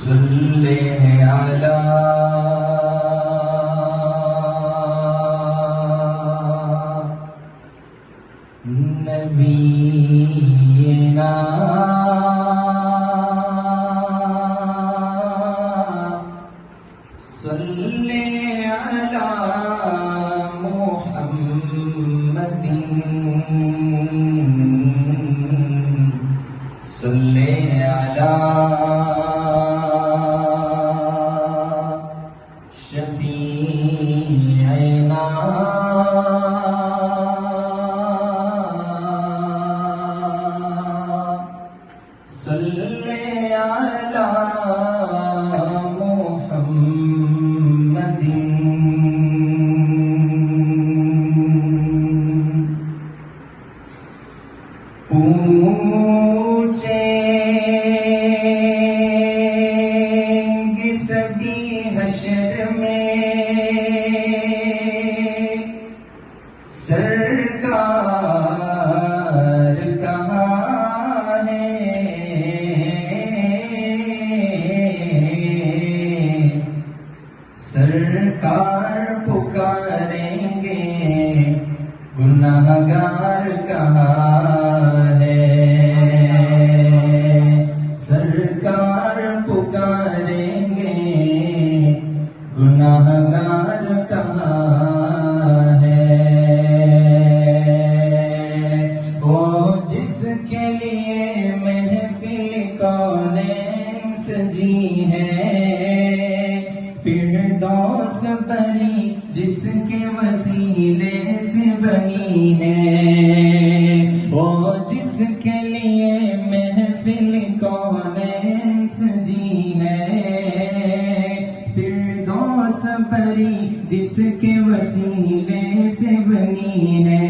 صلی علی نبینا صلی علی محمد صلی علی شفیعنا صلی علی محمد پوچھیں گے سبھی حشر میں سرکار کہاں ہے، سرکار پکاریں گے گناہگار کہاں ہے، سرکار پکاریں گے گناہگار کہاں ہے، وہ جس کے لیے محفل کونین سجی ہے، فردوس بری جس کے وسیلے سے بنی ہے، وہ جس کے لیے محفل کونین سجی ہے، فردوس بری جس کے وسیلے سے بنی ہے،